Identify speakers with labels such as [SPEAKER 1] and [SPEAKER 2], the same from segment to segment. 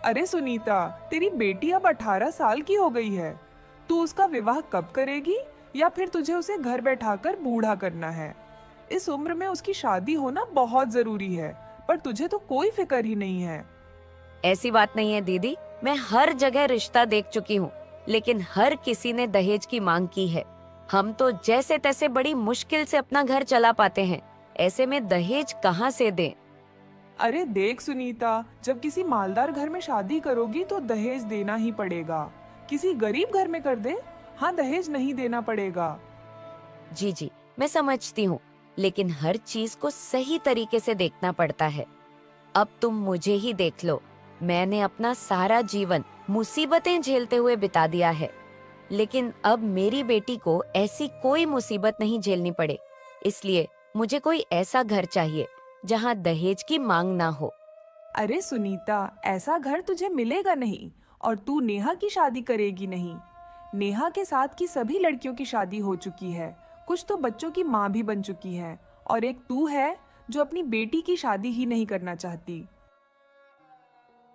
[SPEAKER 1] अरे सुनीता, तेरी बेटी अब 18 साल की हो गई है। तू उसका विवाह कब करेगी, या फिर तुझे उसे घर बैठाकर बूढ़ा करना है? इस उम्र में उसकी शादी होना बहुत जरूरी है, पर तुझे तो कोई फिक्र ही नहीं है।
[SPEAKER 2] ऐसी बात नहीं है दीदी, मैं हर जगह रिश्ता देख चुकी हूँ, लेकिन हर किसी ने दहेज की मांग की है। हम तो जैसे तैसे बड़ी मुश्किल से अपना घर चला पाते हैं, ऐसे में दहेज कहाँ से दें?
[SPEAKER 1] अरे देख सुनीता, जब किसी मालदार घर में शादी करोगी तो दहेज देना ही पड़ेगा। किसी गरीब घर में कर दे, हाँ दहेज नहीं देना पड़ेगा।
[SPEAKER 2] जी जी, मैं समझती हूँ, लेकिन हर चीज को सही तरीके से देखना पड़ता है। अब तुम मुझे ही देख लो, मैंने अपना सारा जीवन मुसीबतें झेलते हुए बिता दिया है, लेकिन अब मेरी बेटी को ऐसी कोई मुसीबत नहीं झेलनी पड़े। इसलिए मुझे कोई ऐसा घर चाहिए जहाँ दहेज की मांग ना हो।
[SPEAKER 1] अरे सुनीता, ऐसा घर तुझे मिलेगा नहीं, और तू नेहा की शादी करेगी नहीं। नेहा के साथ की सभी लड़कियों की शादी हो चुकी है, कुछ तो बच्चों की माँ भी बन चुकी है, और एक तू है जो अपनी बेटी की शादी ही नहीं करना चाहती।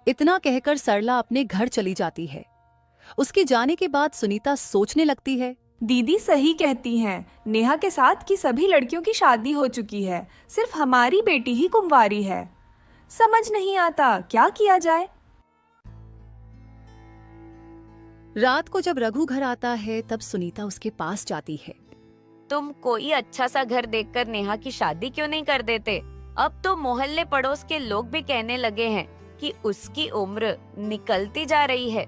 [SPEAKER 3] इतना कहकर सरला अपने घर चली जाती है। उसके जाने के बाद सुनीता सोचने लगती है।
[SPEAKER 1] दीदी सही कहती हैं, नेहा के साथ की सभी लड़कियों की शादी हो चुकी है, सिर्फ हमारी बेटी ही कुंवारी है। समझ नहीं आता क्या किया जाए।
[SPEAKER 3] रात को जब रघु घर आता है तब सुनीता उसके पास जाती है।
[SPEAKER 2] तुम कोई अच्छा सा घर देखकर नेहा की शादी क्यों नहीं कर देते? अब तो मोहल्ले पड़ोस के लोग भी कहने लगे हैं कि उसकी उम्र निकलती जा रही है।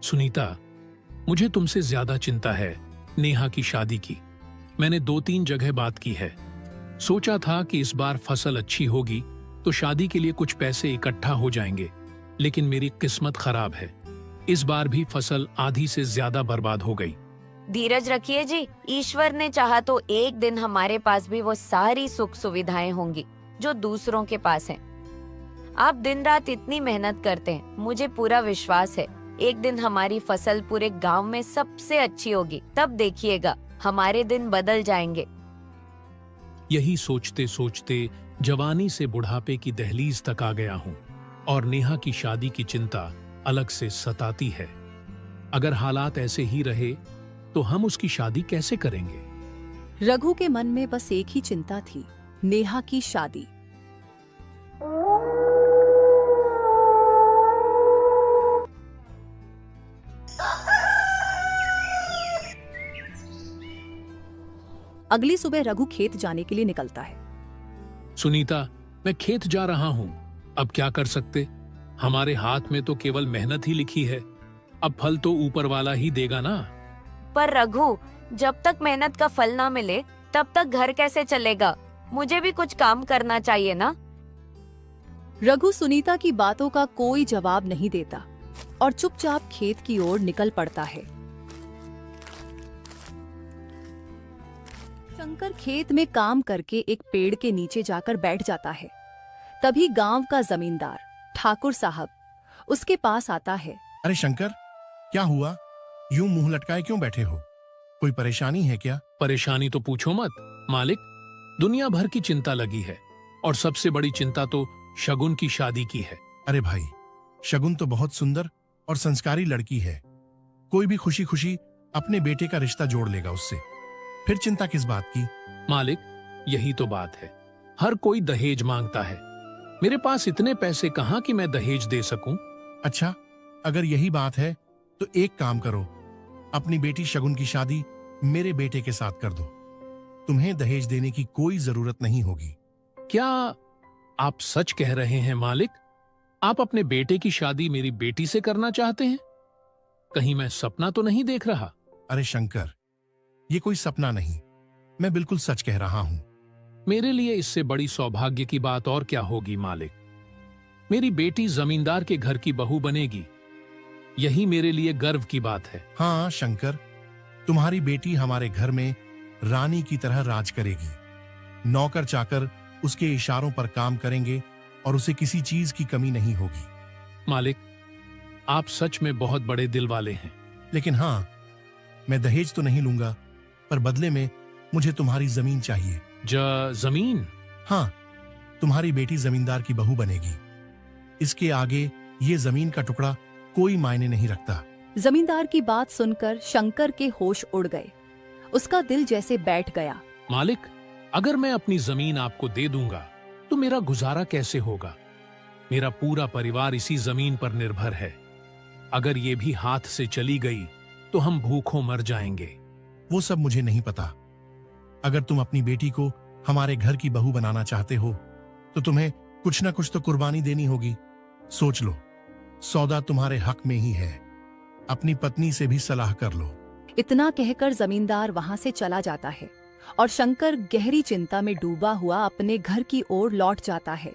[SPEAKER 4] सुनीता, मुझे तुमसे ज्यादा चिंता है नेहा की शादी की। मैंने 2-3 जगह बात की है। सोचा था कि इस बार फसल अच्छी होगी तो शादी के लिए कुछ पैसे इकट्ठा हो जाएंगे, लेकिन मेरी किस्मत खराब है। इस बार भी फसल आधी से ज्यादा बर्बाद हो गई।
[SPEAKER 2] धीरज रखिए जी, ईश्वर ने चाहा तो एक दिन हमारे पास भी वो सारी सुख सुविधाएं होंगी जो दूसरों के पास हैं। आप दिन रात इतनी मेहनत करते हैं, मुझे पूरा विश्वास है एक दिन हमारी फसल पूरे गांव में सबसे अच्छी होगी। तब देखिएगा हमारे दिन बदल जाएंगे।
[SPEAKER 4] यही सोचते सोचते जवानी से बुढ़ापे की दहलीज तक आ गया हूँ, और नेहा की शादी की चिंता अलग से सताती है। अगर हालात ऐसे ही रहे तो हम उसकी शादी कैसे करेंगे?
[SPEAKER 3] रघु के मन में बस एक ही चिंता थी, नेहा की शादी। अगली सुबह रघु खेत जाने के लिए निकलता है।
[SPEAKER 4] सुनीता, मैं खेत जा रहा हूँ, अब क्या कर सकते? हमारे हाथ में तो केवल मेहनत ही लिखी है, अब फल तो ऊपर वाला ही देगा ना।
[SPEAKER 2] पर रघु, जब तक मेहनत का फल ना मिले तब तक घर कैसे चलेगा? मुझे भी कुछ काम करना चाहिए ना।
[SPEAKER 3] रघु सुनीता की बातों का कोई जवाब नहीं देता और चुपचाप खेत की ओर निकल पड़ता है। शंकर खेत में काम करके एक पेड़ के नीचे जाकर बैठ जाता है। तभी गांव का जमींदार ठाकुर साहब उसके पास आता है।
[SPEAKER 5] अरे शंकर, क्या हुआ? यूं मुंह लटकाए क्यों बैठे हो? कोई परेशानी है क्या?
[SPEAKER 4] परेशानी तो पूछो मत मालिक, दुनिया भर की चिंता लगी है, और सबसे बड़ी चिंता तो शगुन की शादी की है।
[SPEAKER 5] अरे भाई, शगुन तो बहुत सुंदर और संस्कारी लड़की है। कोई भी खुशी खुशी अपने बेटे का रिश्ता जोड़ लेगा उससे, फिर चिंता किस बात की?
[SPEAKER 4] मालिक, यही तो बात है, हर कोई दहेज मांगता है। मेरे पास इतने पैसे कहाँ कि मैं दहेज दे सकूं।
[SPEAKER 5] अच्छा, अगर यही बात है तो एक काम करो, अपनी बेटी शगुन की शादी मेरे बेटे के साथ कर दो। तुम्हें दहेज देने की कोई जरूरत नहीं होगी।
[SPEAKER 4] क्या आप सच कह रहे हैं मालिक? आप अपने बेटे की शादी मेरी बेटी से करना चाहते हैं? कहीं मैं सपना तो नहीं देख रहा?
[SPEAKER 5] अरे शंकर, ये कोई सपना नहीं, मैं बिल्कुल सच कह रहा हूं।
[SPEAKER 4] मेरे लिए इससे बड़ी सौभाग्य की बात और क्या होगी मालिक? मेरी बेटी जमींदार के घर की बहू बनेगी, यही मेरे लिए गर्व की बात है।
[SPEAKER 5] हाँ शंकर, तुम्हारी बेटी हमारे घर में रानी की तरह राज करेगी। नौकर चाकर उसके इशारों पर काम करेंगे और उसे किसी चीज की कमी नहीं होगी।
[SPEAKER 4] मालिक, आप सच में बहुत बड़े दिल वाले हैं।
[SPEAKER 5] लेकिन हाँ, मैं दहेज तो नहीं लूंगा, पर बदले में मुझे तुम्हारी जमीन चाहिए।
[SPEAKER 4] जमीन?
[SPEAKER 5] हाँ, तुम्हारी बेटी जमींदार की बहू बनेगी। इसके आगे ये जमीन का टुकड़ा कोई मायने नहीं रखता।
[SPEAKER 3] जमींदार की बात सुनकर शंकर के होश उड़ गए। उसका दिल जैसे बैठ गया।
[SPEAKER 4] मालिक, अगर मैं अपनी जमीन आपको दे दूंगा तो मेरा गुजारा कैसे होगा? मेरा पूरा परिवार इसी जमीन पर निर्भर है। अगर ये भी हाथ से चली गई तो हम भूखों मर जाएंगे।
[SPEAKER 5] वो सब मुझे नहीं पता। अगर तुम अपनी बेटी को हमारे घर की बहू बनाना चाहते हो तो तुम्हें कुछ ना कुछ तो कुर्बानी देनी होगी। सोच लो, सौदा तुम्हारे हक में ही है। अपनी पत्नी से भी सलाह कर लो।
[SPEAKER 3] इतना कहकर जमींदार वहां से चला जाता है और शंकर गहरी चिंता में डूबा हुआ अपने घर की ओर लौट जाता है।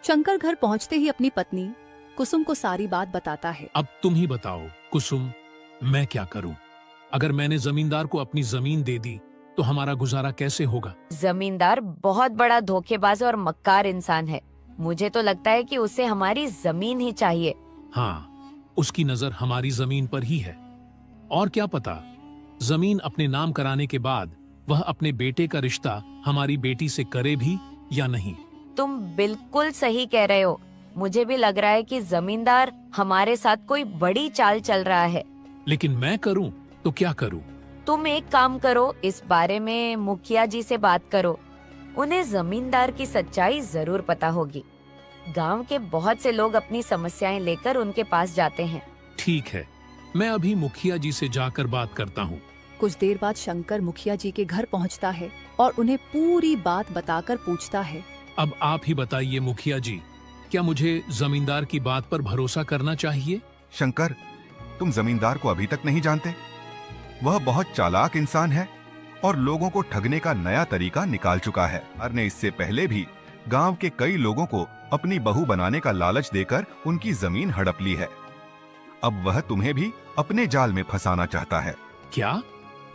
[SPEAKER 3] शंकर घर पहुंचते ही अपनी पत्नी कुसुम को सारी बात बताता है।
[SPEAKER 4] अब तुम ही बताओ कुसुम, मैं क्या करूं? अगर मैंने जमींदार को अपनी जमीन दे दी तो हमारा गुजारा कैसे होगा?
[SPEAKER 2] जमींदार बहुत बड़ा धोखेबाज और मक्कार इंसान है। मुझे तो लगता है कि उसे हमारी जमीन ही चाहिए।
[SPEAKER 4] हाँ, उसकी नजर हमारी जमीन पर ही है। और क्या पता, जमीन अपने नाम कराने के बाद वह अपने बेटे का रिश्ता हमारी बेटी से करे भी या नहीं।
[SPEAKER 2] तुम बिल्कुल सही कह रहे हो। मुझे भी लग रहा है कि जमींदार हमारे साथ कोई बड़ी चाल चल रहा है।
[SPEAKER 4] लेकिन मैं करूं तो क्या करूं?
[SPEAKER 2] तुम एक काम करो, इस बारे में मुखिया जी से बात करो। उन्हें जमींदार की सच्चाई जरूर पता होगी। गांव के बहुत से लोग अपनी समस्याएं लेकर उनके पास जाते हैं।
[SPEAKER 4] ठीक है, मैं अभी मुखिया जी से जाकर बात करता हूँ।
[SPEAKER 3] कुछ देर बाद शंकर मुखिया जी के घर पहुंचता है और उन्हें पूरी बात बताकर पूछता है।
[SPEAKER 4] अब आप ही बताइए मुखिया जी, क्या मुझे जमींदार की बात पर भरोसा करना चाहिए?
[SPEAKER 6] शंकर, तुम जमींदार को अभी तक नहीं जानते? वह बहुत चालाक इंसान है और लोगों को ठगने का नया तरीका निकाल चुका है। ने इससे पहले भी गांव के कई लोगों को अपनी बहू बनाने का लालच देकर उनकी जमीन हड़प ली है। अब वह तुम्हें भी अपने जाल में फंसाना चाहता है।
[SPEAKER 4] क्या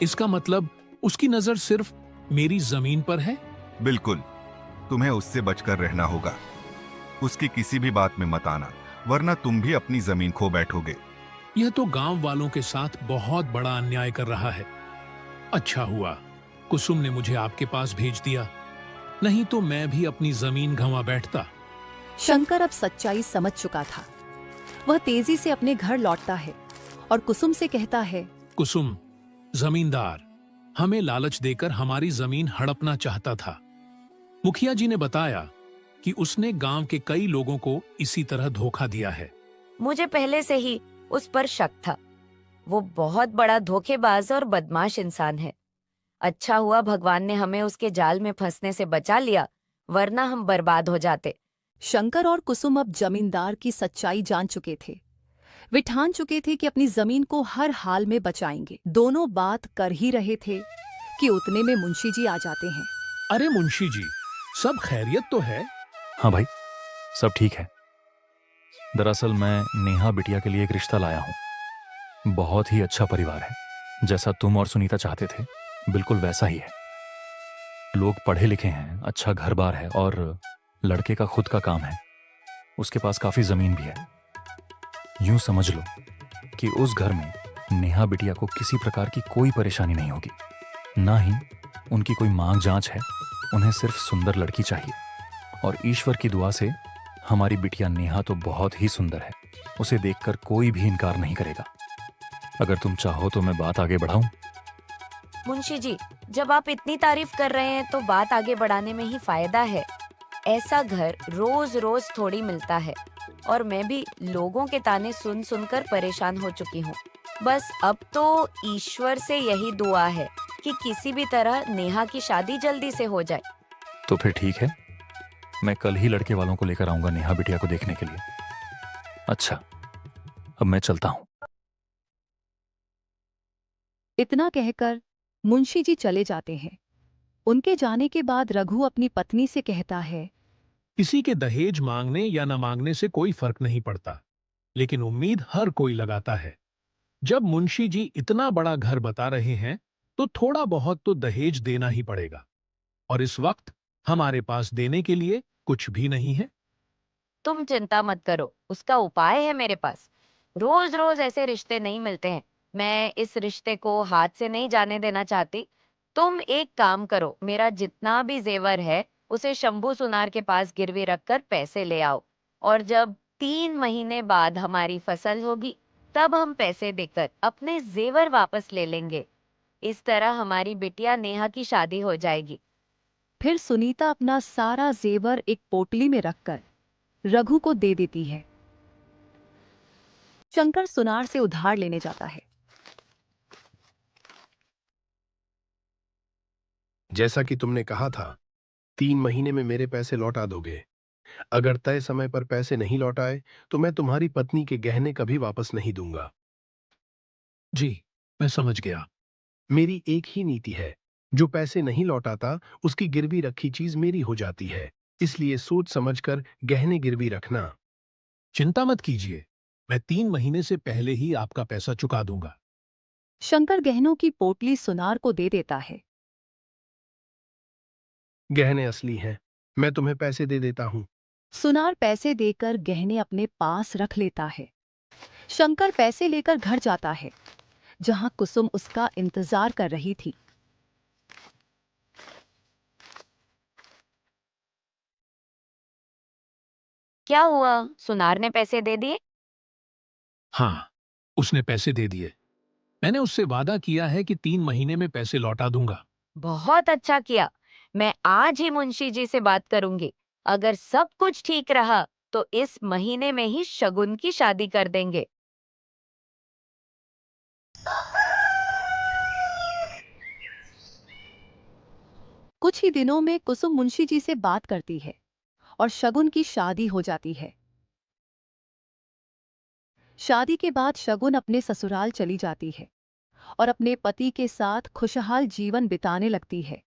[SPEAKER 4] इसका मतलब उसकी नजर सिर्फ मेरी जमीन पर है?
[SPEAKER 6] बिल्कुल, तुम्हें उससे बचकर रहना होगा। उसकी किसी भी बात में मत आना, वरना तुम भी अपनी जमीन खो बैठोगे।
[SPEAKER 4] यह तो गांव वालों के साथ बहुत बड़ा अन्याय कर रहा है। अच्छा हुआ कुसुम ने मुझे आपके पास भेज दिया, नहीं तो मैं भी अपनी जमीन गंवा बैठता।
[SPEAKER 3] शंकर अब सच्चाई समझ चुका था। वह तेजी से अपने घर लौटता है और कुसुम से कहता है।
[SPEAKER 4] कुसुम, जमींदार हमें लालच देकर हमारी जमीन हड़पना चाहता था। मुखिया जी ने बताया कि उसने गांव के कई लोगों को इसी तरह धोखा दिया है।
[SPEAKER 2] मुझे पहले से ही उस पर शक था। वो बहुत बड़ा धोखेबाज और बदमाश इंसान है। अच्छा हुआ भगवान ने हमें उसके जाल में फंसने से बचा लिया, वरना हम बर्बाद हो जाते।
[SPEAKER 3] शंकर और कुसुम अब जमींदार की सच्चाई जान चुके थे। वे ठान चुके थे कि अपनी जमीन को हर हाल में बचाएंगे। दोनों बात कर ही रहे थे कि उतने में मुंशी जी आ जाते हैं।
[SPEAKER 4] अरे मुंशी जी, सब खैरियत तो है?
[SPEAKER 7] हाँ भाई, सब ठीक है। दरअसल मैं नेहा बिटिया के लिए एक रिश्ता लाया हूँ। बहुत ही अच्छा परिवार है, जैसा तुम और सुनीता चाहते थे बिल्कुल वैसा ही है। लोग पढ़े लिखे हैं, अच्छा घर बार है और लड़के का खुद का काम है। उसके पास काफी जमीन भी है। यूं समझ लो कि उस घर में नेहा बिटिया को किसी प्रकार की कोई परेशानी नहीं होगी, ना ही उनकी कोई मांग जांच है। उन्हें सिर्फ सुंदर लड़की चाहिए और ईश्वर की दुआ से हमारी बिटिया नेहा तो बहुत ही सुंदर है। उसे देखकर कोई भी इनकार नहीं करेगा। अगर तुम चाहो तो मैं बात आगे बढ़ाऊं?
[SPEAKER 2] मुंशी जी, जब आप इतनी तारीफ कर रहे हैं तो बात आगे बढ़ाने में ही फायदा है। ऐसा घर रोज रोज थोड़ी मिलता है और मैं भी लोगों के ताने सुन सुनकर परेशान हो चुकी हूँ। बस अब तो ईश्वर से यही दुआ है कि किसी भी तरह नेहा की शादी जल्दी से हो जाए।
[SPEAKER 7] तो फिर ठीक है, मैं कल ही लड़के वालों को लेकर आऊंगा नेहा बिटिया को देखने के लिए। अच्छा, अब मैं चलता हूं।
[SPEAKER 3] इतना कहकर मुंशी जी चले जाते हैं। उनके जाने के बाद रघु अपनी पत्नी से कहता है।
[SPEAKER 4] किसी के दहेज मांगने या न मांगने से कोई फर्क नहीं पड़ता, लेकिन उम्मीद हर कोई लगाता है। जब मुंशी जी इतना बड़ा घर बता रहे हैं तो थोड़ा बहुत तो दहेज देना ही पड़ेगा, और इस वक्त हमारे पास देने के लिए कुछ भी नहीं है।
[SPEAKER 2] तुम चिंता मत करो, उसका उपाय है मेरे पास। रोज रोज ऐसे रिश्ते नहीं मिलते हैं। मैं इस रिश्ते को हाथ से नहीं जाने देना चाहती। तुम एक काम करो, मेरा जितना भी जेवर है उसे शंभू सुनार के पास गिरवी रखकर पैसे ले आओ, और जब 3 महीने बाद हमारी फसल होगी तब हम पैसे देकर अपने जेवर वापस ले लेंगे। इस तरह हमारी बिटिया नेहा की शादी हो जाएगी।
[SPEAKER 3] फिर सुनीता अपना सारा जेवर एक पोटली में रखकर रघु को दे देती है। शंकर सुनार से उधार लेने जाता है।
[SPEAKER 8] जैसा कि तुमने कहा था, 3 महीने में मेरे पैसे लौटा दोगे। अगर तय समय पर पैसे नहीं लौटाए तो मैं तुम्हारी पत्नी के गहने कभी वापस नहीं दूंगा।
[SPEAKER 4] जी, मैं समझ गया।
[SPEAKER 8] मेरी एक ही नीति है, जो पैसे नहीं लौटाता उसकी गिरवी रखी चीज मेरी हो जाती है। इसलिए सोच समझकर गहने गिरवी रखना।
[SPEAKER 4] चिंता मत कीजिए, मैं 3 महीने से पहले ही आपका पैसा चुका दूंगा।
[SPEAKER 3] शंकर गहनों की पोटली सुनार को दे देता है।
[SPEAKER 8] गहने असली हैं, मैं तुम्हें पैसे दे देता हूं।
[SPEAKER 3] सुनार पैसे देकर गहने अपने पास रख लेता है। शंकर पैसे लेकर घर जाता है, जहां कुसुम उसका इंतजार कर रही थी।
[SPEAKER 2] क्या हुआ, सुनार ने पैसे दे दिए?
[SPEAKER 4] हाँ, उसने पैसे दे दिए। मैंने उससे वादा किया है कि 3 महीने में पैसे लौटा दूंगा।
[SPEAKER 2] बहुत अच्छा किया। मैं आज ही मुंशी जी से बात करूंगी। अगर सब कुछ ठीक रहा तो इस महीने में ही शगुन की शादी कर देंगे।
[SPEAKER 3] कुछ ही दिनों में कुसुम मुंशी जी से बात करती है और शगुन की शादी हो जाती है। शादी के बाद शगुन अपने ससुराल चली जाती है और अपने पति के साथ खुशहाल जीवन बिताने लगती है।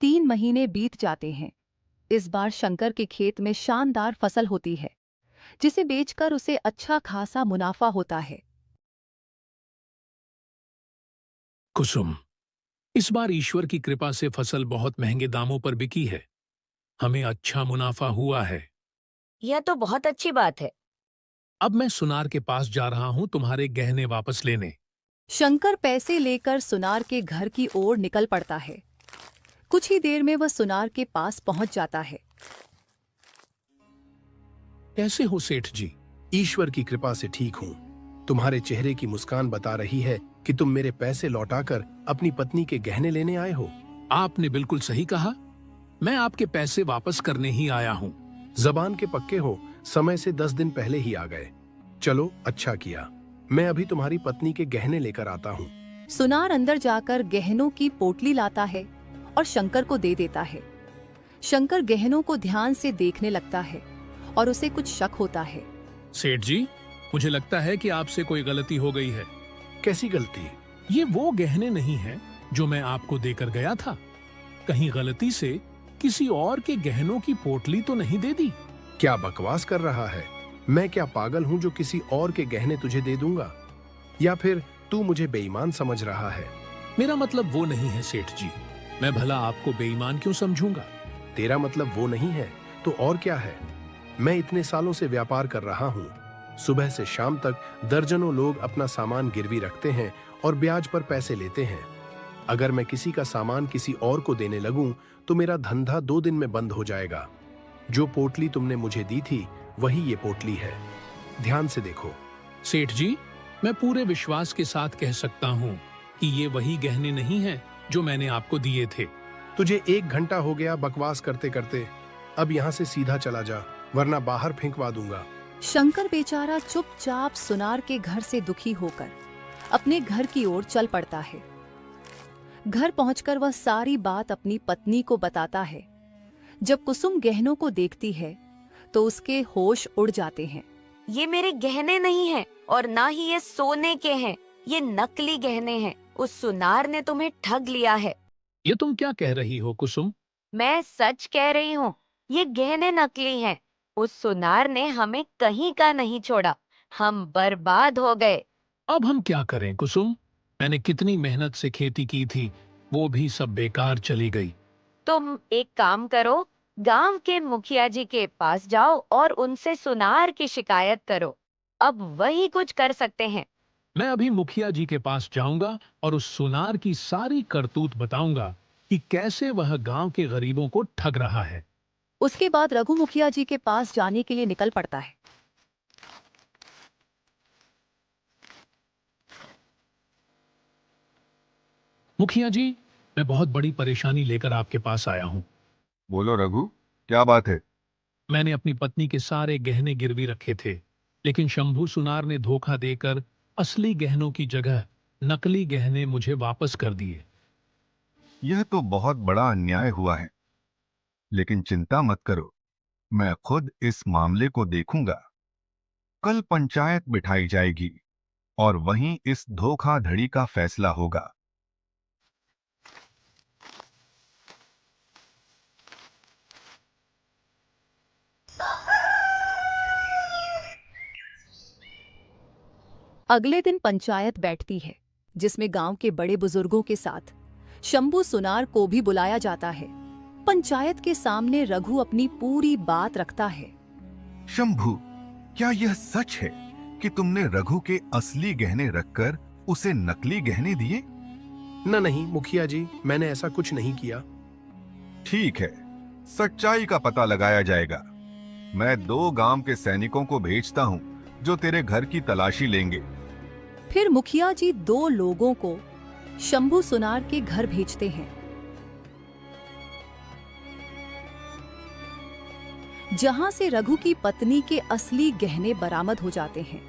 [SPEAKER 3] 3 महीने बीत जाते हैं। इस बार शंकर के खेत में शानदार फसल होती है, जिसे बेचकर उसे अच्छा खासा मुनाफा होता है।
[SPEAKER 4] कुसुम, इस बार ईश्वर की कृपा से फसल बहुत महंगे दामों पर बिकी है। हमें अच्छा मुनाफा हुआ है।
[SPEAKER 2] यह तो बहुत अच्छी बात है।
[SPEAKER 4] अब मैं सुनार के पास जा रहा हूं तुम्हारे गहने वापस लेने।
[SPEAKER 3] शंकर पैसे लेकर सुनार के घर की ओर निकल पड़ता है। कुछ ही देर में वह सुनार के पास पहुंच जाता है।
[SPEAKER 4] कैसे हो सेठ जी?
[SPEAKER 8] ईश्वर की कृपा से ठीक हूं। तुम्हारे चेहरे की मुस्कान बता रही है कि तुम मेरे पैसे लौटाकर अपनी पत्नी के गहने लेने आए हो।
[SPEAKER 4] आपने बिल्कुल सही कहा। मैं आपके पैसे वापस करने ही आया हूं।
[SPEAKER 8] जबान के पक्के हो, समय से 10 दिन पहले ही आ गए। चलो, अच्छा किया। मैं अभी तुम्हारी पत्नी के गहने लेकर आता हूँ।
[SPEAKER 3] सुनार अंदर जाकर गहनों की पोटली लाता है और शंकर को दे देता है। शंकर गहनों को ध्यान से देखने लगता है और उसे कुछ शक होता है।
[SPEAKER 4] सेठ जी, मुझे लगता है कि आपसे कोई गलती हो गई है।
[SPEAKER 8] कैसी गलती?
[SPEAKER 4] ये वो गहने नहीं हैं जो मैं आपको देकर गया था। कहीं गलती से किसी और के गहनों की पोटली तो नहीं दे दी?
[SPEAKER 8] क्या बकवास कर रहा है? मैं क्या पागल हूँ जो किसी और के गहने तुझे दे दूंगा? या फिर तू मुझे बेईमान समझ रहा है?
[SPEAKER 4] मेरा मतलब वो नहीं है सेठ जी। मैं भला आपको बेईमान क्यों समझूंगा?
[SPEAKER 8] तेरा मतलब वो नहीं है तो और क्या है? मैं इतने सालों से व्यापार कर रहा हूँ। सुबह से शाम तक दर्जनों लोग अपना सामान गिरवी रखते हैं और ब्याज पर पैसे लेते हैं। अगर मैं किसी का सामान किसी और को देने लगूं तो मेरा धंधा 2 दिन में बंद हो जाएगा। जो पोटली तुमने मुझे दी थी वही ये पोटली है। ध्यान से देखो।
[SPEAKER 4] सेठ जी, मैं पूरे विश्वास के साथ कह सकता हूँ कि ये वही गहने नहीं हैं जो मैंने आपको दिए थे।
[SPEAKER 8] तुझे 1 घंटा हो गया बकवास करते करते। अब यहाँ से सीधा चला जा, वरना बाहर फेंकवा दूंगा।
[SPEAKER 3] शंकर बेचारा चुपचाप सुनार के घर से दुखी होकर अपने घर की ओर चल पड़ता है। घर पहुंचकर वह सारी बात अपनी पत्नी को बताता है। जब कुसुम गहनों को देखती है तो उसके होश उड़ जाते हैं।
[SPEAKER 2] ये मेरे गहने नहीं हैं और ना ही ये सोने के हैं। ये नकली गहने हैं। उस सुनार ने तुम्हें ठग लिया है।
[SPEAKER 4] ये तुम क्या कह रही हो कुसुम?
[SPEAKER 2] मैं सच कह रही हूँ, ये गहने नकली हैं। उस सुनार ने हमें कहीं का नहीं छोड़ा। हम बर्बाद हो गए।
[SPEAKER 4] अब हम क्या करें कुसुम? मैंने कितनी मेहनत से खेती की थी, वो भी सब बेकार चली गई।
[SPEAKER 2] तुम एक काम करो, गांव के मुखिया जी के पास जाओ और उनसे सुनार की शिकायत करो। अब वही कुछ कर सकते हैं।
[SPEAKER 4] मैं अभी मुखिया जी के पास जाऊंगा और उस सुनार की सारी करतूत बताऊंगा कि कैसे वह गांव के गरीबों को ठग रहा है।
[SPEAKER 3] उसके बाद रघु मुखिया जी के पास जाने के लिए निकल पड़ता है।
[SPEAKER 4] मुखिया जी, मैं बहुत बड़ी परेशानी लेकर आपके पास आया हूं।
[SPEAKER 6] बोलो रघु, क्या बात है?
[SPEAKER 4] मैंने अपनी पत्नी के सारे गहने गिरवी रखे थे, लेकिन शंभू सुनार ने धोखा देकर असली गहनों की जगह नकली गहने मुझे वापस कर दिए।
[SPEAKER 6] यह तो बहुत बड़ा अन्याय हुआ है, लेकिन चिंता मत करो, मैं खुद इस मामले को देखूंगा। कल पंचायत बिठाई जाएगी और वहीं इस धोखाधड़ी का फैसला होगा।
[SPEAKER 3] अगले दिन पंचायत बैठती है, जिसमें गांव के बड़े बुजुर्गों के साथ शंभू सुनार को भी बुलाया जाता है। पंचायत के सामने रघु अपनी पूरी बात रखता है।
[SPEAKER 6] शंभू, क्या यह सच है कि तुमने रघु के असली गहने रखकर उसे नकली गहने दिए?
[SPEAKER 8] नहीं मुखिया जी, मैंने ऐसा कुछ नहीं किया।
[SPEAKER 6] ठीक है, सच्चाई का पता लगाया जाएगा। मैं 2 गांव के सैनिकों को भेजता हूं जो तेरे घर की तलाशी लेंगे।
[SPEAKER 3] फिर मुखिया जी 2 लोगों को शंभू सुनार के घर भेजते हैं, जहां से रघु की पत्नी के असली गहने बरामद हो जाते हैं।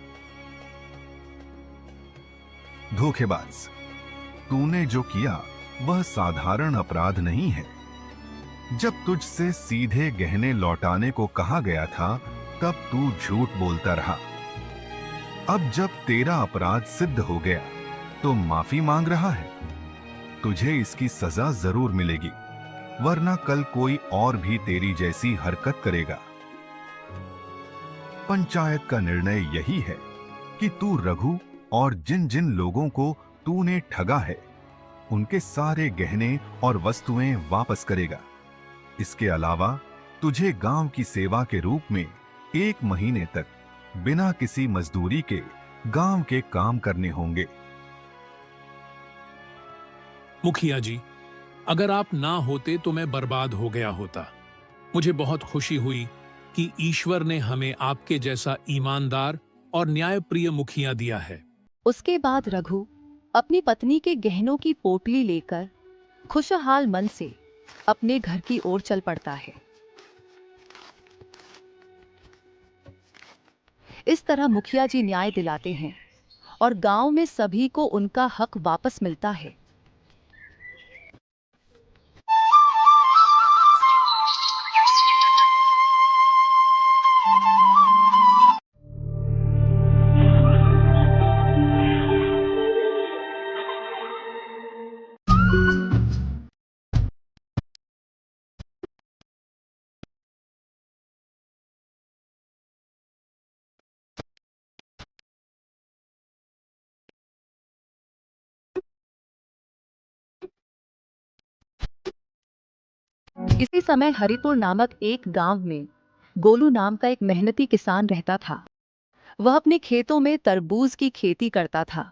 [SPEAKER 6] धोखेबाज, तूने जो किया वह साधारण अपराध नहीं है। जब तुझसे सीधे गहने लौटाने को कहा गया था, तब तू झूठ बोलता रहा। अब जब तेरा अपराध सिद्ध हो गया तो माफी मांग रहा है। तुझे इसकी सजा जरूर मिलेगी, वरना कल कोई और भी तेरी जैसी हरकत करेगा। पंचायत का निर्णय यही है कि तू रघु और जिन जिन लोगों को तूने ठगा है, उनके सारे गहने और वस्तुएं वापस करेगा। इसके अलावा तुझे गांव की सेवा के रूप में 1 महीने तक बिना किसी मजदूरी के गांव के काम करने होंगे।
[SPEAKER 4] मुखिया जी, अगर आप ना होते तो मैं बर्बाद हो गया होता। मुझे बहुत खुशी हुई कि ईश्वर ने हमें आपके जैसा ईमानदार और न्यायप्रिय मुखिया दिया है।
[SPEAKER 3] उसके बाद रघु अपनी पत्नी के गहनों की पोटली लेकर खुशहाल मन से अपने घर की ओर चल पड़ता है। इस तरह मुखिया जी न्याय दिलाते हैं और गांव में सभी को उनका हक वापस मिलता है। इसी समय हरिपुर नामक एक गांव में गोलू नाम का एक मेहनती किसान रहता था। वह अपने खेतों में तरबूज की खेती करता था।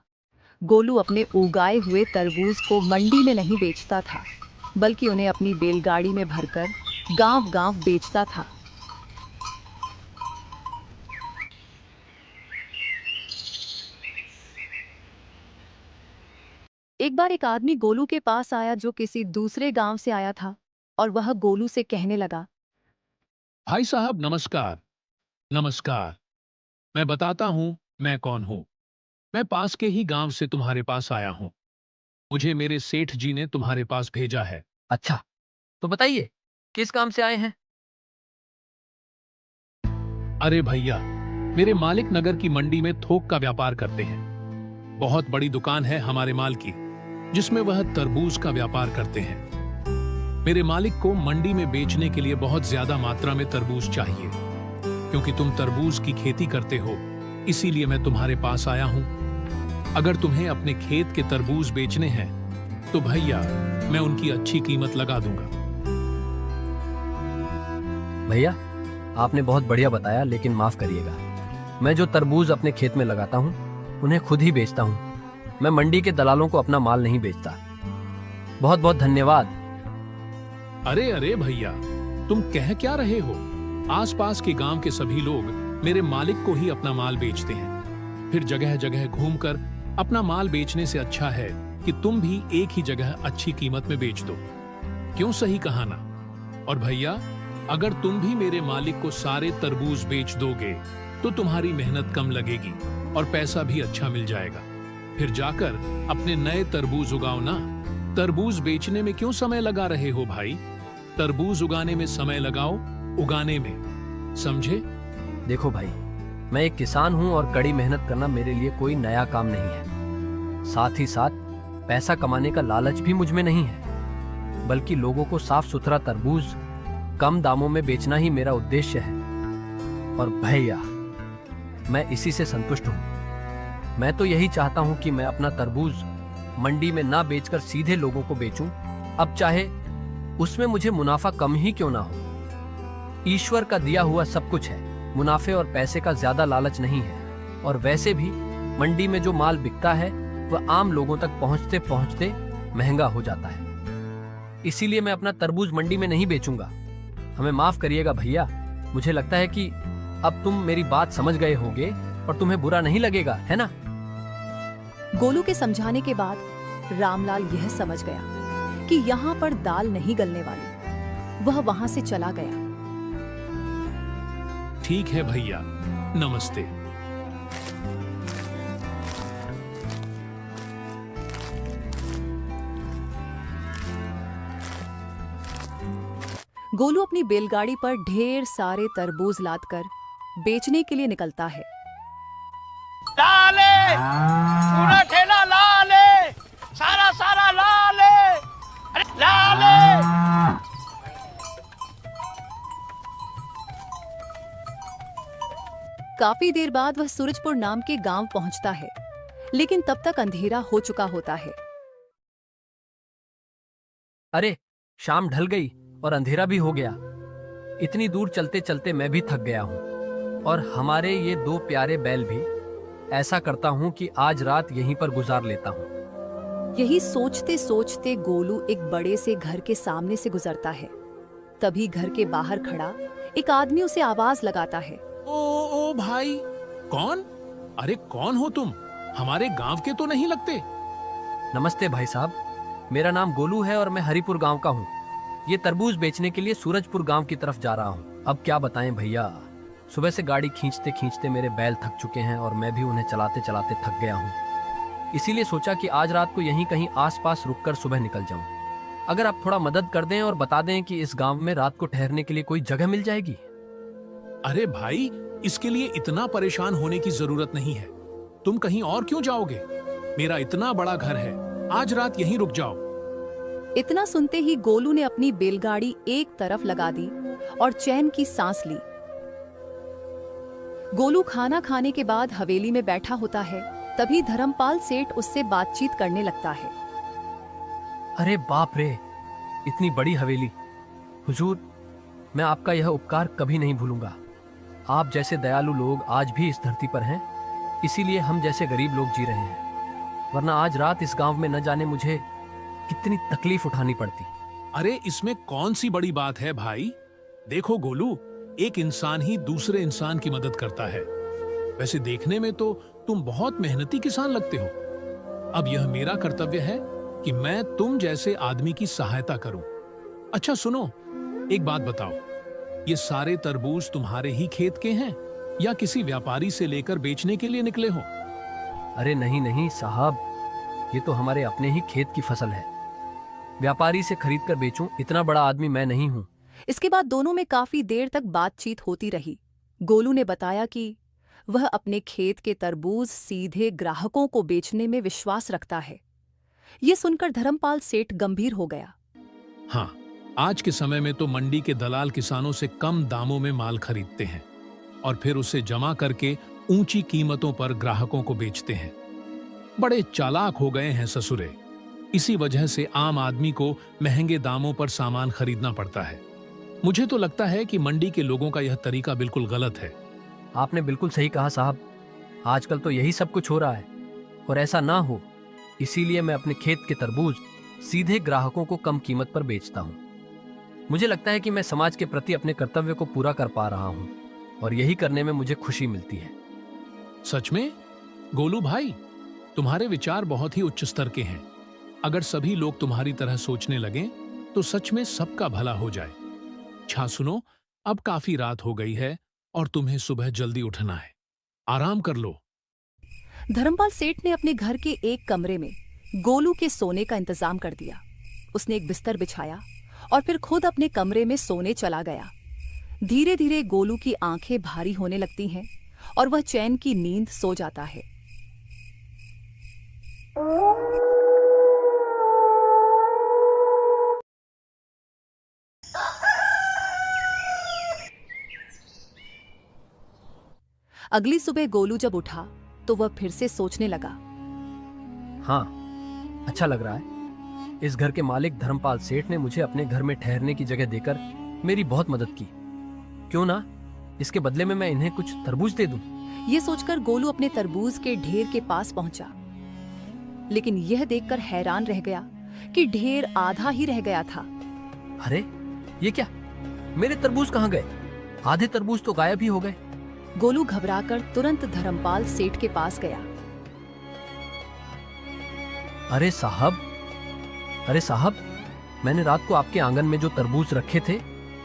[SPEAKER 3] गोलू अपने उगाए हुए तरबूज को मंडी में नहीं बेचता था, बल्कि उन्हें अपनी बैलगाड़ी में भरकर गांव-गांव बेचता था। एक बार एक आदमी गोलू के पास आया जो किसी दूसरे गांव से आया था, और वह गोलू से कहने लगा,
[SPEAKER 4] भाई साहब नमस्कार। नमस्कार। मैं बताता हूं मैं कौन हूं। मैं पास के ही गांव से तुम्हारे पास आया हूं। मुझे मेरे सेठ जी ने तुम्हारे पास भेजा है।
[SPEAKER 9] अच्छा, तो बताइए किस काम से आए हैं?
[SPEAKER 4] अरे भैया, मेरे मालिक नगर की मंडी में थोक का व्यापार करते हैं। बहुत बड़ी दुकान है हमारे माल की, जिसमें वह तरबूज का व्यापार करते हैं। मेरे मालिक को मंडी में बेचने के लिए बहुत ज्यादा मात्रा में तरबूज चाहिए। क्योंकि तुम तरबूज की खेती करते हो, इसीलिए मैं तुम्हारे पास आया हूं। अगर तुम्हें अपने खेत के तरबूज बेचने हैं, तो भैया मैं उनकी अच्छी कीमत लगा दूंगा।
[SPEAKER 9] भैया, आपने बहुत बढ़िया बताया, लेकिन माफ करिएगा, मैं जो तरबूज अपने खेत में लगाता हूँ उन्हें खुद ही बेचता हूँ। मैं मंडी के दलालों को अपना माल नहीं बेचता। बहुत बहुत धन्यवाद।
[SPEAKER 4] अरे अरे भैया, तुम कह क्या रहे हो? आसपास के गांव के सभी लोग मेरे मालिक को ही अपना माल बेचते हैं। फिर जगह जगह घूमकर अपना माल बेचने से अच्छा है कि तुम भी एक ही जगह अच्छी कीमत में बेच दो। क्यों सही कहा ना? और भैया, अगर तुम भी मेरे मालिक को सारे तरबूज बेच दोगे तो तुम्हारी मेहनत कम लगेगी और पैसा भी अच्छा मिल जाएगा। फिर जाकर अपने नए तरबूज उगाओ ना। तरबूज बेचने में क्यों समय लगा रहे हो भाई? तरबूज उगाने में समय लगाओ, उगाने में, समझे?
[SPEAKER 9] देखो भाई, मैं एक किसान हूँ और कड़ी मेहनत करना मेरे लिए कोई नया काम नहीं है। साथ ही साथ पैसा कमाने का लालच भी मुझ में नहीं है, बल्कि लोगों को साफ सुथरा तरबूज कम दामों में बेचना ही मेरा उद्देश्य है। और भैया, मैं इसी से संतुष्ट हूँ। मैं तो यही चाहता हूँ कि मैं अपना तरबूज मंडी में ना बेचकर सीधे लोगों को बेचूं, अब चाहे उसमें मुझे मुनाफा कम ही क्यों ना हो। ईश्वर का दिया हुआ सब कुछ है, मुनाफे और पैसे का ज्यादा लालच नहीं है। और वैसे भी मंडी में जो माल बिकता है वह आम लोगों तक पहुंचते पहुंचते महंगा हो जाता है। इसीलिए मैं अपना तरबूज मंडी में नहीं बेचूंगा। हमें माफ करिएगा भैया, मुझे लगता है कि अब तुम मेरी बात समझ गए होगे और तुम्हें बुरा नहीं लगेगा, है ना?
[SPEAKER 3] गोलू के समझाने के बाद रामलाल यह समझ गया कि यहाँ पर दाल नहीं गलने वाली। वह वहां से चला गया।
[SPEAKER 4] ठीक है भैया, नमस्ते।
[SPEAKER 3] गोलू अपनी बैलगाड़ी पर ढेर सारे तरबूज लादकर बेचने के लिए निकलता है।
[SPEAKER 10] लाले, पूरा ठेला लाले, सारा सारा लाले, अरे लाले।
[SPEAKER 3] काफी देर बाद वह सूरजपुर नाम के गांव पहुंचता है, लेकिन तब तक अंधेरा हो चुका होता है।
[SPEAKER 9] अरे, शाम ढल गई और अंधेरा भी हो गया। इतनी दूर चलते चलते मैं भी थक गया हूँ और हमारे ये दो प्यारे बैल भी। ऐसा करता हूँ कि आज रात यहीं पर गुजार लेता हूँ।
[SPEAKER 3] यही सोचते सोचते गोलू एक बड़े से घर के सामने से गुजरता है। तभी घर के बाहर खड़ा एक आदमी उसे आवाज लगाता है।
[SPEAKER 4] ओ भाई, कौन? अरे कौन हो तुम? हमारे गांव के तो नहीं लगते।
[SPEAKER 9] नमस्ते भाई साहब, मेरा नाम गोलू है और मैं हरिपुर गांव का हूँ। ये तरबूज बेचने के लिए सूरजपुर गांव की तरफ जा रहा हूँ। अब क्या बताएं भैया, सुबह से गाड़ी खींचते खींचते मेरे बैल थक चुके हैं और मैं भी उन्हें चलाते चलाते थक गया हूँ। इसीलिए सोचा कि आज रात को यहीं कहीं आसपास रुककर सुबह निकल जाऊं। अगर आप थोड़ा मदद कर दें और बता दें कि इस गांव में रात को ठहरने के लिए कोई जगह मिल जाएगी।
[SPEAKER 4] अरे भाई, इसके लिए इतना परेशान होने की जरूरत नहीं है। तुम कहीं और क्यों जाओगे? मेरा इतना बड़ा घर है, आज रात यहीं रुक जाओ।
[SPEAKER 3] इतना सुनते ही गोलू ने अपनी बैलगाड़ी एक तरफ लगा दी और चैन की सांस ली। गोलू खाना खाने के बाद हवेली में बैठा होता है, तभी धर्मपाल सेठ उससे बातचीत करने लगता है।
[SPEAKER 9] अरे बाप रे, इतनी बड़ी हवेली। हुजूर, मैं आपका यह उपकार कभी नहीं भूलूंगा। आप जैसे दयालु लोग आज भी इस धरती पर हैं, इसीलिए हम जैसे गरीब लोग जी रहे हैं। वरना आज रात इस गांव में न जाने मुझे कितनी तकलीफ उठानी पड़ती।
[SPEAKER 4] अरे इसमें कौन सी बड़ी बात है भाई? देखो गोलू, एक इंसान ही दूसरे इंसान की मदद करता है। वैसे देखने में तो तुम बहुत मेहनती किसान लगते हो। अब यह मेरा कर्तव्य है कि मैं तुम जैसे आदमी की सहायता करूं। अच्छा सुनो, एक बात बताओ, ये सारे तरबूज तुम्हारे ही खेत के हैं या किसी व्यापारी से लेकर बेचने के लिए निकले हो?
[SPEAKER 9] अरे नहीं नहीं साहब, ये तो हमारे अपने ही खेत की फसल है। व्यापारी से खरीद कर बेचूं, इतना बड़ा आदमी मैं नहीं हूं।
[SPEAKER 3] इसके बाद दोनों में काफी देर तक बातचीत होती रही। गोलू ने बताया कि वह अपने खेत के तरबूज सीधे ग्राहकों को बेचने में विश्वास रखता है। ये सुनकर धर्मपाल सेठ गंभीर हो गया।
[SPEAKER 4] हाँ, आज के समय में तो मंडी के दलाल किसानों से कम दामों में माल खरीदते हैं और फिर उसे जमा करके ऊंची कीमतों पर ग्राहकों को बेचते हैं। बड़े चालाक हो गए हैं ससुरे। इसी वजह से आम आदमी को महंगे दामों पर सामान खरीदना पड़ता है। मुझे तो लगता है कि मंडी के लोगों का यह तरीका बिल्कुल गलत है।
[SPEAKER 9] आपने बिल्कुल सही कहा साहब। आजकल तो यही सब कुछ हो रहा है, और ऐसा ना हो इसीलिए मैं अपने खेत के तरबूज सीधे ग्राहकों को कम कीमत पर बेचता हूँ। मुझे लगता है कि मैं समाज के प्रति अपने कर्तव्य को पूरा कर पा रहा हूँ, और यही करने में मुझे खुशी मिलती है।
[SPEAKER 4] सच में गोलू भाई, तुम्हारे विचार बहुत ही उच्च स्तर के हैं। अगर सभी लोग तुम्हारी तरह सोचने लगें तो सच में सबका भला हो जाए। अच्छा सुनो, अब काफी रात हो गई है और तुम्हें सुबह जल्दी उठना है। आराम कर लो।
[SPEAKER 3] धर्मपाल सेठ ने अपने घर के एक कमरे में गोलू के सोने का इंतजाम कर दिया। उसने एक बिस्तर बिछाया और फिर खुद अपने कमरे में सोने चला गया। धीरे धीरे गोलू की आंखें भारी होने लगती हैं और वह चैन की नींद सो जाता है। अगली सुबह गोलू जब उठा तो वह फिर से सोचने लगा।
[SPEAKER 9] हाँ, अच्छा लग रहा है। इस घर के मालिक धर्मपाल सेठ ने मुझे अपने घर में ठहरने की जगह देकर मेरी बहुत मदद की। क्यों ना इसके बदले में मैं इन्हें कुछ तरबूज दे दूं।
[SPEAKER 3] ये सोचकर गोलू अपने तरबूज के ढेर के पास पहुंचा, लेकिन यह देखकर हैरान रह गया कि ढेर आधा ही रह गया था।
[SPEAKER 9] अरे ये क्या, मेरे तरबूज कहाँ गए? आधे तरबूज तो गायब ही हो गए।
[SPEAKER 3] गोलू घबराकर तुरंत धर्मपाल सेठ के पास गया।
[SPEAKER 9] अरे साहब, मैंने रात को आपके आंगन में जो तरबूज रखे थे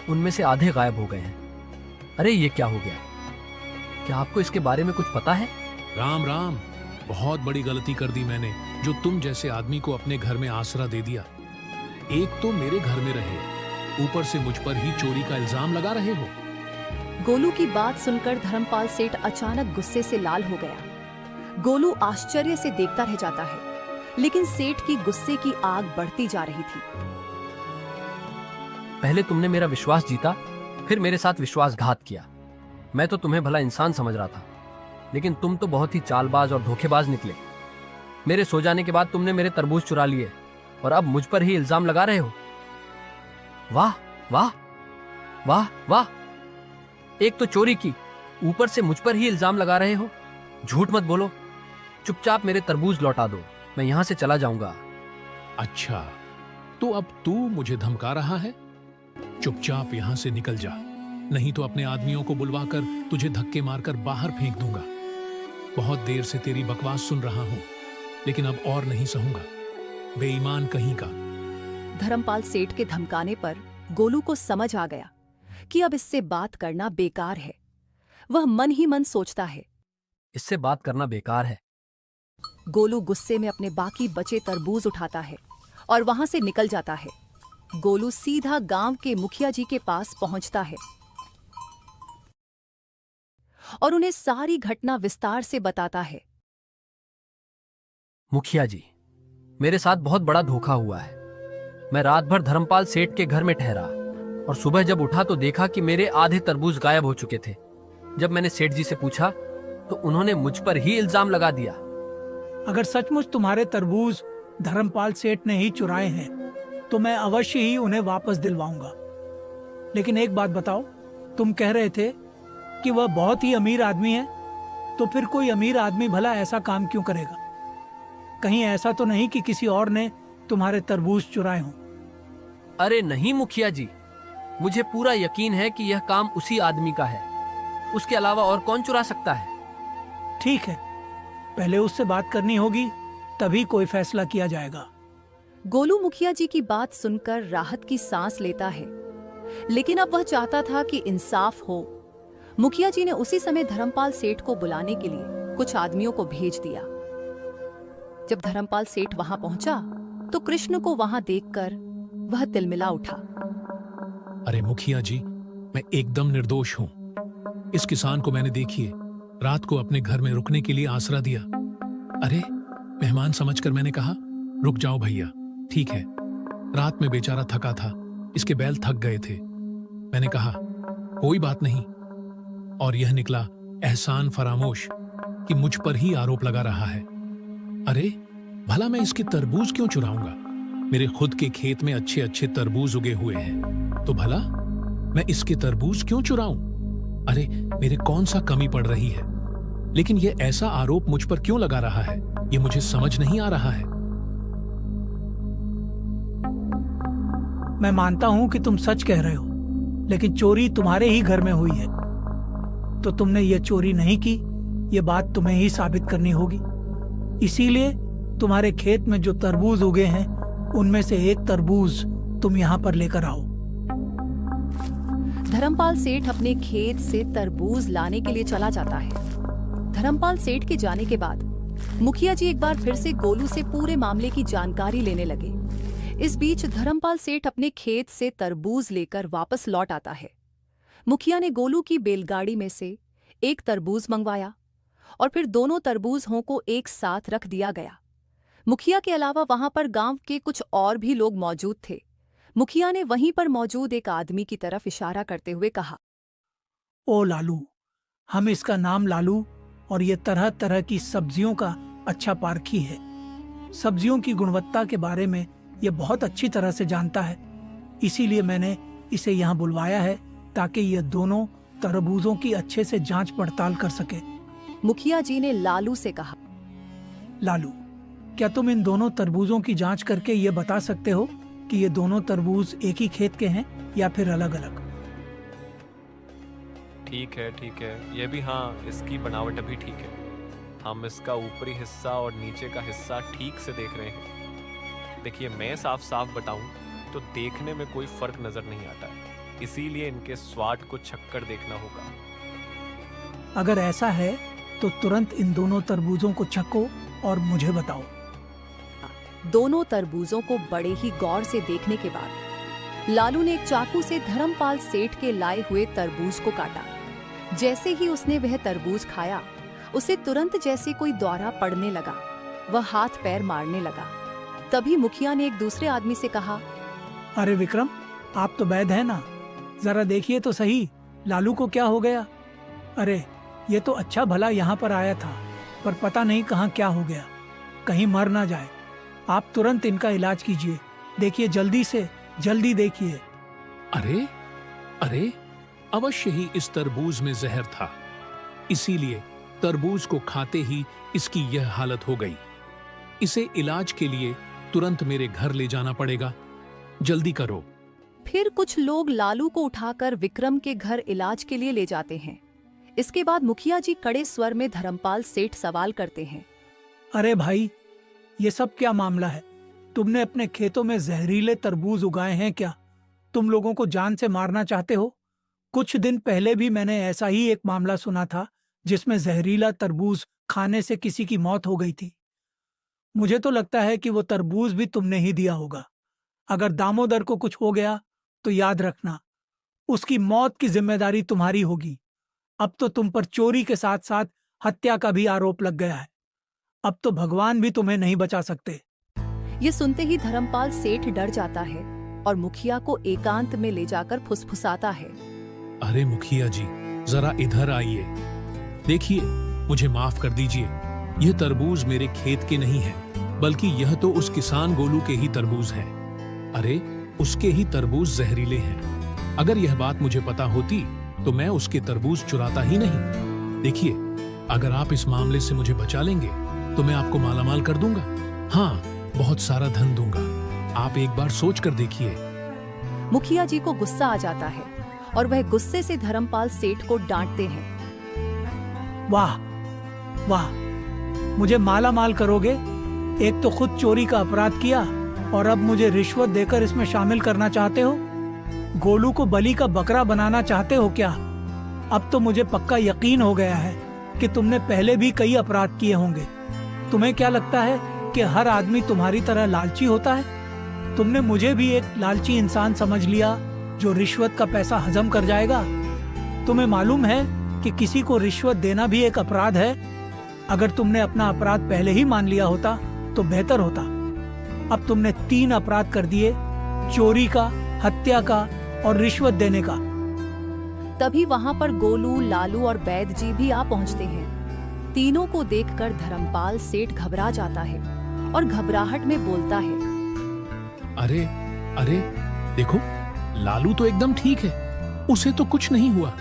[SPEAKER 9] उनमें से आधे गायब हो गए हैं। अरे ये क्या हो गया? क्या आपको इसके बारे में कुछ पता है?
[SPEAKER 4] राम राम, बहुत बड़ी गलती कर दी मैंने, जो तुम जैसे आदमी को अपने घर में आसरा दे दिया। एक तो मेरे घर में रहे, ऊपर से मुझ पर ही चोरी का इल्जाम लगा रहे हो।
[SPEAKER 3] गोलू की बात सुनकर धर्मपाल सेठ अचानक गुस्से से लाल हो गया। गोलू आश्चर्य से देखता रह जाता है, लेकिन सेठ की गुस्से की आग बढ़ती जा रही थी।
[SPEAKER 9] पहले तुमने मेरा विश्वास जीता, फिर मेरे साथ विश्वासघात किया। मैं तो तुम्हें भला इंसान समझ रहा था, लेकिन तुम तो बहुत ही चालबाज और धोखेबाज निकले। मेरे सो जाने के बाद तुमने मेरे तरबूज चुरा लिए और अब मुझ पर ही इल्जाम लगा रहे हो। वाह वाह वाह वाह, एक तो चोरी की, ऊपर से मुझ पर ही इल्जाम लगा रहे हो। झूठ मत बोलो, चुपचाप मेरे तरबूज लौटा दो, मैं यहां से चला जाऊंगा।
[SPEAKER 4] अच्छा, तो अब तू मुझे धमका रहा है? चुपचाप यहां से निकल जा, नहीं तो अपने आदमियों को बुलवाकर तुझे धक्के मारकर बाहर फेंक दूंगा। बहुत देर से तेरी बकवास सुन रहा हूं, लेकिन अब और नहीं सहूंगा। बेईमान कहीं का।
[SPEAKER 3] धर्मपाल सेठ के धमकाने पर गोलू को समझ आ गया कि अब इससे बात करना बेकार है। वह मन ही मन सोचता है,
[SPEAKER 9] इससे बात करना बेकार है।
[SPEAKER 3] गोलू गुस्से में अपने बाकी बचे तरबूज उठाता है और वहां से निकल जाता है। गोलू सीधा गांव के मुखिया जी के पास पहुंचता है और उन्हें सारी घटना विस्तार से बताता है।
[SPEAKER 9] मुखिया जी, मेरे साथ बहुत बड़ा धोखा हुआ है। मैं रात भर धर्मपाल सेठ के घर में ठहरा और सुबह जब उठा तो देखा कि मेरे आधे तरबूज गायब हो चुके थे। जब मैंने सेठ जी से पूछा तो उन्होंने मुझ पर ही इल्जाम लगा दिया।
[SPEAKER 11] अगर सचमुच तुम्हारे तरबूज धर्मपाल सेठ ने ही चुराए हैं तो मैं अवश्य ही उन्हें वापस दिलवाऊंगा। लेकिन एक बात बताओ, तुम कह रहे थे कि वह बहुत ही अमीर आदमी है, तो फिर कोई अमीर आदमी भला ऐसा काम क्यों करेगा? कहीं ऐसा तो नहीं कि किसी और ने तुम्हारे तरबूज चुराए हों?
[SPEAKER 9] अरे नहीं मुखिया जी, मुझे पूरा यकीन है कि यह काम उसी आदमी का है। उसके अलावा और कौन चुरा सकता है?
[SPEAKER 11] ठीक है, पहले उससे बात करनी होगी, तभी कोई फैसला किया जाएगा।
[SPEAKER 3] गोलू मुखिया जी की बात सुनकर राहत की सांस लेता है, लेकिन अब वह चाहता था कि इंसाफ हो। मुखिया जी ने उसी समय धर्मपाल सेठ को बुलाने के लिए कुछ आदमियों को भेज दिया। जब धर्मपाल सेठ वहां पहुंचा तो कृष्ण को वहां देखकर वह तिलमिला उठा।
[SPEAKER 4] अरे मुखिया जी, मैं एकदम निर्दोष हूं। इस किसान को मैंने देखिए रात को अपने घर में रुकने के लिए आसरा दिया। अरे मेहमान समझकर मैंने कहा, रुक जाओ भैया, ठीक है। रात में बेचारा थका था, इसके बैल थक गए थे। मैंने कहा कोई बात नहीं, और यह निकला एहसान फरामोश कि मुझ पर ही आरोप लगा रहा है। अरे भला मैं इसके तरबूज क्यों चुराऊंगा? मेरे खुद के खेत में अच्छे अच्छे तरबूज उगे हुए हैं, तो भला मैं इसके तरबूज क्यों चुराऊं? अरे मेरे कौन सा कमी पड़ रही है? लेकिन ये ऐसा आरोप मुझ पर क्यों लगा रहा है, ये मुझे समझ नहीं आ रहा है।
[SPEAKER 11] मैं मानता हूं कि तुम सच कह रहे हो, लेकिन चोरी तुम्हारे ही घर में हुई है, तो तुमने ये चोरी नहीं की, ये बात तुम्हें ही साबित करनी होगी। इसीलिए तुम्हारे खेत में जो तरबूज उगे हैं, उनमें से एक तरबूज तुम यहाँ पर लेकर आओ।
[SPEAKER 3] धर्मपाल सेठ अपने खेत से तरबूज लाने के लिए चला जाता है। धर्मपाल सेठ के जाने के बाद मुखिया जी एक बार फिर से गोलू से पूरे मामले की जानकारी लेने लगे। इस बीच धर्मपाल सेठ अपने खेत से तरबूज लेकर वापस लौट आता है। मुखिया ने गोलू की बैलगाड़ी में से एक तरबूज मंगवाया और फिर दोनों तरबूजों को एक साथ रख दिया गया। मुखिया के अलावा वहां पर गांव के कुछ और भी लोग मौजूद थे। मुखिया ने वहीं पर मौजूद एक आदमी की तरफ इशारा करते हुए कहा,
[SPEAKER 11] ओ लालू, हम इसका नाम लालू और ये तरह तरह की सब्जियों का अच्छा पारखी है। सब्जियों की गुणवत्ता के बारे में ये बहुत अच्छी तरह से जानता है, इसीलिए मैंने इसे यहाँ बुलवाया है ताकि ये दोनों तरबूजों की अच्छे से जांच पड़ताल कर सके।
[SPEAKER 3] मुखिया जी ने लालू से कहा,
[SPEAKER 11] लालू, क्या तुम इन दोनों तरबूजों की जांच करके ये बता सकते हो कि ये दोनों तरबूज एक ही खेत के हैं या फिर अलग अलग?
[SPEAKER 12] ठीक है, ये भी हाँ, इसकी बनावट भी ठीक है। हम इसका ऊपरी हिस्सा और नीचे का हिस्सा ठीक से देख रहे हैं। देखिए, मैं साफ साफ बताऊं तो देखने में कोई फर्क नजर नहीं आता है, इसीलिए इनके स्वाद को छक्कर देखना होगा।
[SPEAKER 11] अगर ऐसा है तो तुरंत इन दोनों तरबूजों को छको और मुझे बताओ।
[SPEAKER 3] दोनों तरबूजों को बड़े ही गौर से देखने के बाद लालू ने एक चाकू से धर्मपाल सेठ के लाए हुए तरबूज को काटा। जैसे ही उसने वह तरबूज खाया, उसे तुरंत जैसे कोई दौरा पड़ने लगा, वह हाथ पैर मारने लगा। तभी मुखिया ने एक दूसरे आदमी से कहा,
[SPEAKER 11] अरे विक्रम, आप तो वैद्य हैं ना, जरा देखिए तो सही, लालू को क्या हो गया? अरे ये तो अच्छा भला यहाँ पर आया था, पर पता नहीं कहाँ क्या हो गया, कहीं मर ना जाए। आप तुरंत इनका इलाज कीजिए, देखिए जल्दी से, जल्दी देखिए।
[SPEAKER 4] अरे अरे, अवश्य ही इस तरबूज में जहर था, इसीलिए तरबूज को खाते ही इसकी यह हालत हो गई। इसे इलाज के लिए तुरंत मेरे घर ले जाना पड़ेगा, जल्दी करो।
[SPEAKER 3] फिर कुछ लोग लालू को उठाकर विक्रम के घर इलाज के लिए ले जाते हैं। इसके बाद मुखिया जी कड़े स्वर में धर्मपाल सेठ सवाल करते हैं,
[SPEAKER 11] अरे भाई, ये सब क्या मामला है? तुमने अपने खेतों में जहरीले तरबूज उगाए हैं क्या? तुम लोगों को जान से मारना चाहते हो? कुछ दिन पहले भी मैंने ऐसा ही एक मामला सुना था जिसमें जहरीला तरबूज खाने से किसी की मौत हो गई थी। मुझे तो लगता है कि वो तरबूज भी तुमने ही दिया होगा। अगर दामोदर को कुछ हो गया तो याद रखना, उसकी मौत की जिम्मेदारी तुम्हारी होगी। अब तो तुम पर चोरी के साथ साथ हत्या का भी आरोप लग गया है। अब तो भगवान भी तुम्हें नहीं बचा सकते।
[SPEAKER 3] ये सुनते ही धर्मपाल सेठ डर जाता है और मुखिया को एकांत में ले जाकर फुसफुसाता है,
[SPEAKER 4] अरे मुखिया जी, जरा इधर आइए, देखिए, मुझे माफ कर दीजिए। यह तरबूज मेरे खेत के नहीं है, बल्कि यह तो उस किसान गोलू के ही तरबूज हैं। अरे उसके ही तरबूज जहरीले हैं। अगर यह बात मुझे पता होती तो मैं उसके तरबूज चुराता ही नहीं। देखिए, अगर आप इस मामले से मुझे बचा लेंगे तो मैं आपको मालामाल कर दूंगा। हाँ, बहुत सारा धन दूंगा। आप एक बार सोच कर देखिए।
[SPEAKER 3] मुखिया जी को गुस्सा आ जाता है और वह गुस्से से धर्मपाल सेठ को डांटते हैं,
[SPEAKER 11] वाह वाह, मुझे माला माल करोगे? एक तो खुद चोरी का अपराध किया और अब मुझे रिश्वत देकर इसमें शामिल करना चाहते हो? गोलू को बलि का बकरा बनाना चाहते हो क्या? अब तो मुझे पक्का यकीन हो गया है कि तुमने पहले भी कई अपराध किए होंगे। तुम्हें क्या लगता है कि हर आदमी तुम्हारी तरह लालची होता है? तुमने मुझे भी एक लालची इंसान समझ लिया जो रिश्वत का पैसा हजम कर जाएगा। तुम्हें मालूम है कि किसी को रिश्वत देना भी एक अपराध है। अगर तुमने अपना अपराध पहले ही मान लिया होता तो बेहतर होता। अब तुमने 3 अपराध कर दिए, चोरी का, हत्या का और रिश्वत देने का।
[SPEAKER 3] तभी वहां पर गोलू, लालू और बैद जी भी आ पहुंचते हैं। तीनों को देखकर धर्मपाल सेठ घबरा जाता है और घबराहट में बोलता है,
[SPEAKER 4] अरे अरे देखो, लालू तो एकदम ठीक है, उसे तो कुछ नहीं हुआ,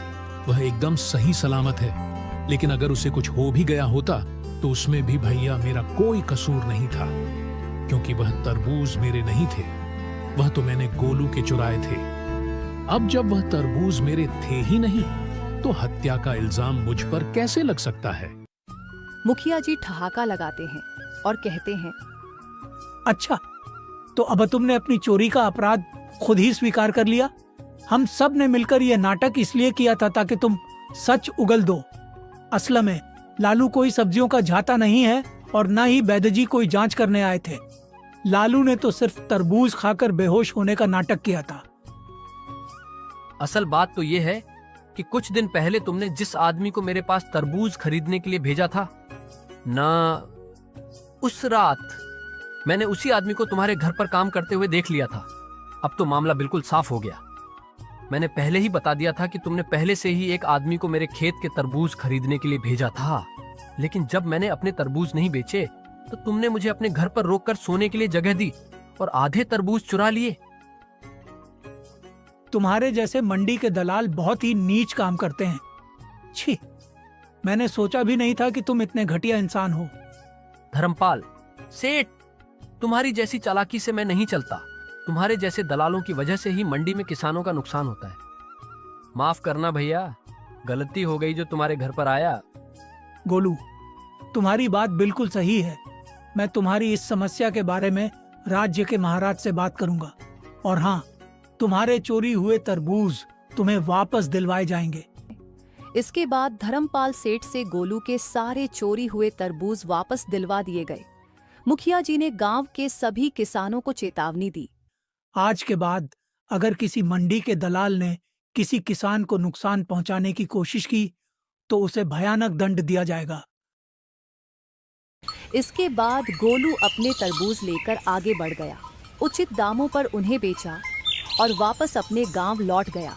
[SPEAKER 4] वह एकदम सही सलामत है। लेकिन अगर उसे कुछ हो भी गया होता तो उसमें भी भैया मेरा कोई कसूर नहीं था, क्योंकि वह तरबूज मेरे नहीं थे, वह तो मैंने गोलू के चुराए थे। अब जब वह तरबूज मेरे थे ही नहीं तो हत्या का इल्जाम मुझ पर कैसे लग सकता है?
[SPEAKER 3] मुखिया जी ठहाका लगाते हैं और कहते हैं,
[SPEAKER 11] अच्छा, तो अब तुमने अपनी चोरी का अपराध खुद ही स्वीकार कर लिया। हम सब ने मिलकर यह नाटक इसलिए किया था ताकि तुम सच उगल दो। असल में लालू कोई सब्जियों का झाता नहीं है और न ही बैदजी कोई जांच करने आए थे। लालू ने तो सिर्फ तरबूज खाकर बेहोश होने का नाटक किया था।
[SPEAKER 9] असल बात तो यह है कि कुछ दिन पहले तुमने जिस आदमी को मेरे पास तरबूज खरीदने के लिए भेजा था ना, उस रात मैंने उसी आदमी को तुम्हारे घर पर काम करते हुए देख लिया था। अब तो मामला बिल्कुल साफ हो गया। मैंने पहले ही बता दिया था कि तुमने पहले से ही एक आदमी को मेरे खेत के तरबूज खरीदने के लिए भेजा था, लेकिन जब मैंने अपने तरबूज नहीं बेचे तो तुमने मुझे अपने घर पर रोककर सोने के लिए जगह दी और आधे तरबूज चुरा लिए।
[SPEAKER 11] तुम्हारे जैसे मंडी के दलाल बहुत ही नीच काम करते हैं। छी, मैंने सोचा भी नहीं था कि तुम इतने घटिया इंसान हो।
[SPEAKER 9] धर्मपाल सेठ, तुम्हारी जैसी चालाकी से मैं नहीं चलता। तुम्हारे जैसे दलालों की वजह से ही मंडी में किसानों का नुकसान होता है। माफ करना भैया, गलती हो गई जो तुम्हारे घर पर आया।
[SPEAKER 11] गोलू, तुम्हारी बात बिल्कुल सही है। मैं तुम्हारी इस समस्या के बारे में राज्य के महाराज से बात करूंगा और हाँ, तुम्हारे चोरी हुए तरबूज तुम्हें वापस दिलवाए जाएंगे।
[SPEAKER 3] इसके बाद धर्मपाल सेठ से गोलू के सारे चोरी हुए तरबूज वापस दिलवा दिए गए। मुखिया जी ने गांव के सभी किसानों को चेतावनी दी,
[SPEAKER 11] आज के बाद अगर किसी मंडी के दलाल ने किसी किसान को नुकसान पहुंचाने की कोशिश की तो उसे भयानक दंड दिया जाएगा।
[SPEAKER 3] इसके बाद गोलू अपने तरबूज लेकर आगे बढ़ गया, उचित दामों पर उन्हें बेचा और वापस अपने गांव लौट गया।